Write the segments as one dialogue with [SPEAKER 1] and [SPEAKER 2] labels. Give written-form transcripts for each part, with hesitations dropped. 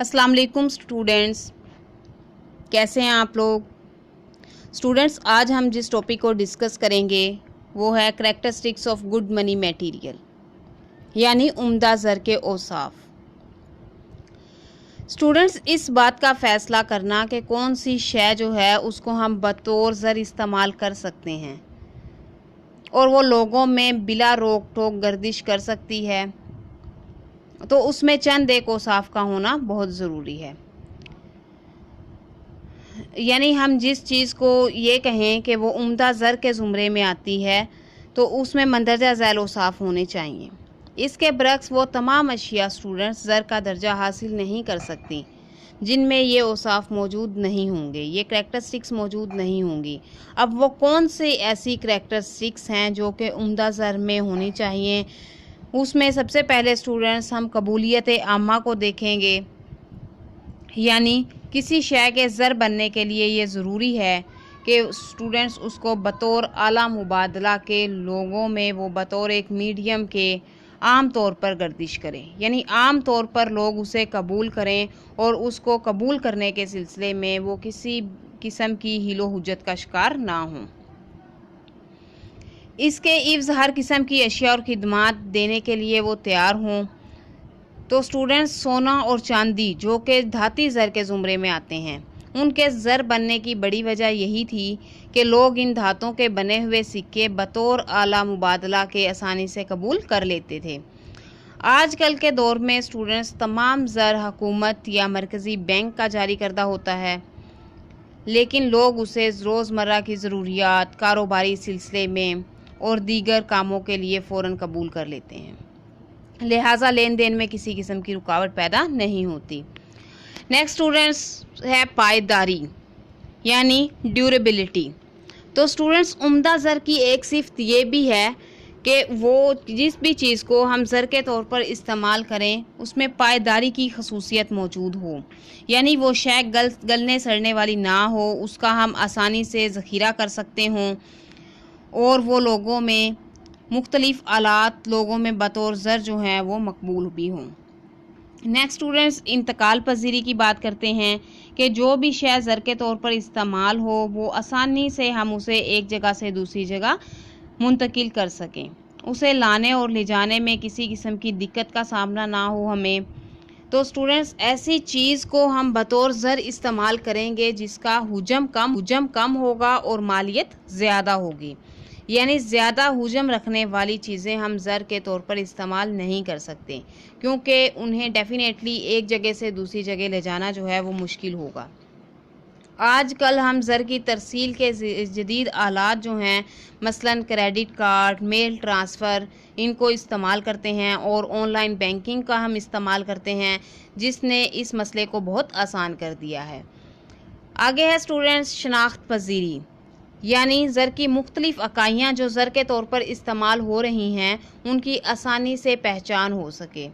[SPEAKER 1] अस्सलाम वालेकुम स्टूडेंट्स, कैसे हैं आप लोग। स्टूडेंट्स, आज हम जिस टॉपिक को डिस्कस करेंगे वो है characteristics of good money material, यानी उम्दा ज़र के औसाफ। स्टूडेंट्स, इस बात का फ़ैसला करना कि कौन सी शय जो है उसको हम बतौर ज़र इस्तेमाल कर सकते हैं और वो लोगों में बिला रोक टोक गर्दिश कर सकती है, तो उसमें चंद एक औसाफ का होना बहुत ज़रूरी है। यानी हम जिस चीज़ को ये कहें कि वो उम्दा ज़र के ज़ुमरे में आती है तो उसमें मंदरजा झैल औसाफ होने चाहिए। इसके बरक्स वो तमाम अशिया स्टूडेंट्स ज़र का दर्जा हासिल नहीं कर सकती जिनमें ये औसाफ मौजूद नहीं होंगे, ये करैक्टरिस्टिक्स मौजूद नहीं होंगी। अब वो कौन से ऐसी करैक्टरिस्टिक्स हैं जो कि उम्दा ज़र में होनी चाहिए, उसमें सबसे पहले स्टूडेंट्स हम कबूलियत आमा को देखेंगे। यानी किसी शय के ज़र बनने के लिए ये ज़रूरी है कि स्टूडेंट्स उसको बतौर आला मुबादला के लोगों में वो बतौर एक मीडियम के आम तौर पर गर्दिश करें, यानी आम तौर पर लोग उसे कबूल करें और उसको कबूल करने के सिलसिले में वो किसी किस्म की हीलो हुज्जत का शिकार ना हों। इसके इव्ज़ हर किस्म की अशिया और खिदमात देने के लिए वो तैयार हों। तो स्टूडेंट्स, सोना और चांदी जो कि धाती ज़र के ज़ुमरे में आते हैं, उनके ज़र बनने की बड़ी वजह यही थी कि लोग इन धातों के बने हुए सिक्के बतौर आला मुबादला के आसानी से कबूल कर लेते थे। आजकल के दौर में स्टूडेंट्स तमाम ज़र हुकूमत या मरकज़ी बैंक का जारी करदा होता है, लेकिन लोग उसे रोज़मर्रा की ज़रूरियात, कारोबारी सिलसिले में और दीगर कामों के लिए फ़ौरन कबूल कर लेते हैं, लिहाजा लेन देन में किसी किस्म की रुकावट पैदा नहीं होती। नेक्स्ट स्टूडेंट्स है पायदारी, यानी ड्यूरेबिलिटी। तो स्टूडेंट्स, उम्दा ज़र की एक सिफ्त ये भी है कि वो जिस भी चीज़ को हम ज़र के तौर पर इस्तेमाल करें उसमें पायदारी की खसूसियत मौजूद हो, यानी वो शय गलने सड़ने वाली ना हो, उसका हम आसानी से ज़ख़ीरा कर सकते हों और वो लोगों में मुख्तलिफ़ आलात लोगों में बतौर ज़र जो हैं वो मकबूल भी हों। नेक्स्ट स्टूडेंट्स, इंतकाल पजीरी की बात करते हैं कि जो भी शय ज़र के तौर पर इस्तेमाल हो वो आसानी से हम उसे एक जगह से दूसरी जगह मुंतकिल कर सकें, उसे लाने और ले जाने में किसी किस्म की दिक्कत का सामना ना हो हमें। तो स्टूडेंट्स, ऐसी चीज़ को हम बतौर ज़र इस्तेमाल करेंगे जिसका हुजम कम होगा और मालियत ज़्यादा होगी, यानी ज़्यादा हुजम रखने वाली चीज़ें हम ज़र के तौर पर इस्तेमाल नहीं कर सकते क्योंकि उन्हें डेफिनेटली एक जगह से दूसरी जगह ले जाना जो है वो मुश्किल होगा। आजकल हम ज़र की तरसील के जदीद आलात जो हैं, मसलन क्रेडिट कार्ड, मेल ट्रांसफ़र, इनको इस्तेमाल करते हैं और ऑनलाइन बैंकिंग का हम इस्तेमाल करते हैं, जिसने इस मसले को बहुत आसान कर दिया है। आगे है स्टूडेंट्स शनाख्त पजीरी, यानी ज़र की मुख्तलिफ़ अकाइयाँ जो ज़र के तौर पर इस्तेमाल हो रही हैं उनकी आसानी से पहचान हो सके।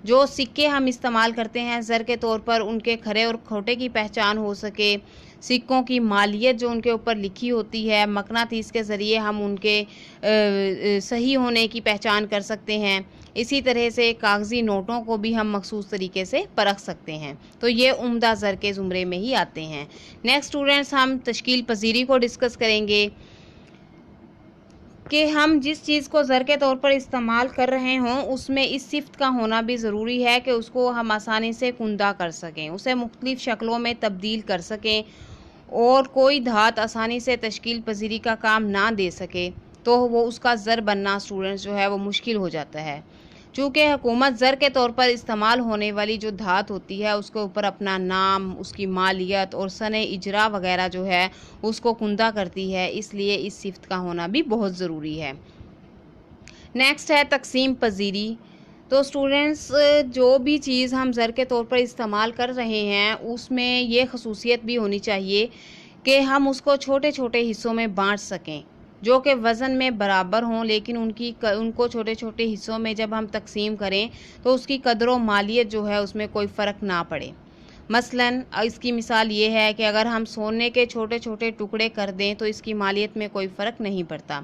[SPEAKER 1] जो सिक्के हम इस्तेमाल करते हैं ज़र के तौर पर, उनके खरे और खोटे की पहचान हो सके। सिक्कों की मालियत जो उनके ऊपर लिखी होती है, मकनातीस के ज़रिए हम उनके सही होने की पहचान कर सकते हैं। इसी तरह से कागज़ी नोटों को भी हम मखसूस तरीके से परख सकते हैं। तो ये उम्दा ज़र के ज़ुमरे में ही आते हैं। नेक्स्ट स्टूडेंट्स, हम तश्कील पजीरी को डिस्कस करेंगे कि हम जिस चीज़ को ज़र के तौर पर इस्तेमाल कर रहे हों उसमें इस सिफ्त का होना भी ज़रूरी है कि उसको हम आसानी से कुंदा कर सकें, उसे मुख्तलिफ़ शक्लों में तब्दील कर सकें और कोई धात आसानी से तश्कील पजीरी का काम ना दे सके तो वो उसका ज़र बनना स्टूडेंट्स जो है वो मुश्किल हो जाता है। चूँकि हुकूमत ज़र के तौर पर इस्तेमाल होने वाली जो धात होती है उसके ऊपर अपना नाम, उसकी मालियत और सने इजरा वगैरह जो है उसको कुंदा करती है, इसलिए इस सिफ्त का होना भी बहुत ज़रूरी है। नेक्स्ट है तकसीम पजीरी। तो स्टूडेंट्स, जो भी चीज़ हम ज़र के तौर पर इस्तेमाल कर रहे हैं उसमें ये खसूसियत भी होनी चाहिए कि हम उसको छोटे छोटे हिस्सों में बांट सकें जो कि वज़न में बराबर हों, लेकिन उनको छोटे छोटे हिस्सों में जब हम तकसीम करें तो उसकी कदर व मालियत जो है उसमें कोई फ़र्क ना पड़े। मसलन इसकी मिसाल ये है कि अगर हम सोने के छोटे छोटे टुकड़े कर दें तो इसकी मालियत में कोई फ़र्क नहीं पड़ता।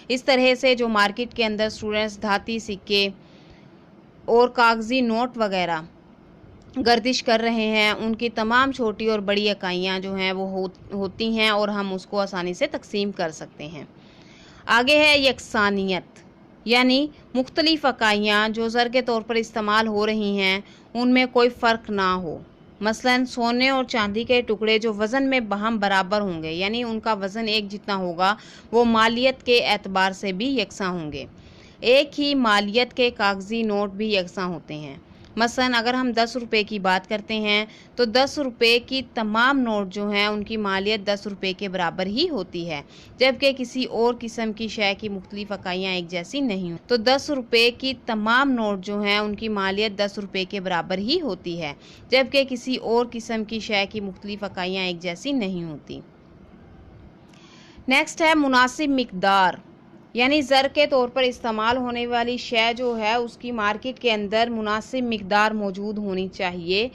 [SPEAKER 1] इस तरह से जो मार्केट के अंदर स्टूडेंट्स धाती सिक्के और कागज़ी नोट वगैरह गर्दिश कर रहे हैं उनकी तमाम छोटी और बड़ी इकाइयाँ जो हैं वो होती हैं और हम उसको आसानी से तकसीम कर सकते हैं। आगे है यकसानियत, यानी मुख्तलिफ इकाइयाँ जो ज़र के तौर पर इस्तेमाल हो रही हैं उनमें कोई फ़र्क ना हो। मसलन सोने और चांदी के टुकड़े जो वज़न में बाहम बराबर होंगे, यानी उनका वज़न एक जितना होगा, वो मालियत के एतबार से भी यकसां होंगे। एक ही मालियत के कागज़ी नोट भी यकसां होते हैं। मसलन अगर हम 10 रुपये की बात करते हैं तो 10 रुपये की तमाम नोट जो हैं उनकी मालियत 10 रुपये के बराबर ही होती है, जबकि किसी और किस्म की शय की मुख्तलिफ इकाइयाँ एक जैसी नहीं। तो 10 रुपये की तमाम नोट जो हैं उनकी मालियत 10 रुपये के बराबर ही होती है, जबकि किसी और किस्म की शय की मुख्तलिफ इकाइयाँ एक जैसी नहीं होती। नेक्स्ट है मुनासिब मिकदार, यानी ज़र के तौर पर इस्तेमाल होने वाली शय जो है उसकी मार्केट के अंदर मुनासिब मिकदार मौजूद होनी चाहिए।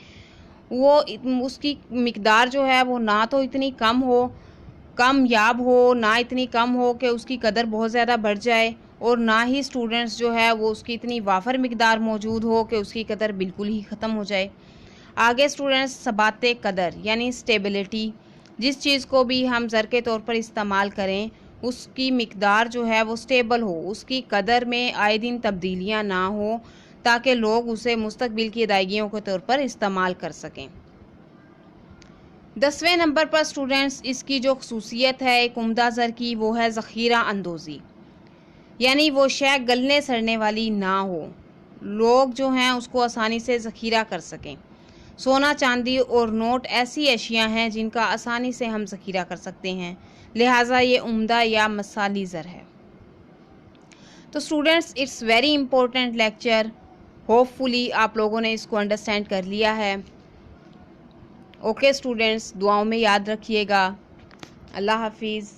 [SPEAKER 1] वो उसकी मिकदार जो है वो ना तो इतनी कम याब हो, ना इतनी कम हो कि उसकी कदर बहुत ज़्यादा बढ़ जाए, और ना ही स्टूडेंट्स जो है वो उसकी इतनी वाफर मिकदार मौजूद हो कि उसकी कदर बिल्कुल ही ख़त्म हो जाए। आगे स्टूडेंट्स सबाते कदर यानी स्टेबिलिटी, जिस चीज़ को भी हम ज़र के तौर पर इस्तेमाल करें उसकी मिकदार जो है वो स्टेबल हो, उसकी कदर में आए दिन तब्दीलियां ना हो, ताकि लोग उसे मुस्तकबिल की अदायगियों के तौर पर इस्तेमाल कर सकें। 10वें नंबर पर स्टूडेंट्स इसकी जो खसूसियत है एक उम्दा ज़र की, वो है ज़ख़ीरा अंदोज़ी, यानी वो शय गलने सड़ने वाली ना हो, लोग जो हैं उसको आसानी से ज़ख़ीरा कर सकें। सोना, चांदी और नोट ऐसी अशिया हैं जिनका आसानी से हम ज़ख़ीरा कर सकते हैं, लिहाजा ये उम्दा या मसाली ज़र है। तो students it's very important lecture, hopefully आप लोगों ने इसको अंडरस्टैंड कर लिया है। ओके स्टूडेंट्स, दुआओं में याद रखिएगा। अल्लाह हाफिज़।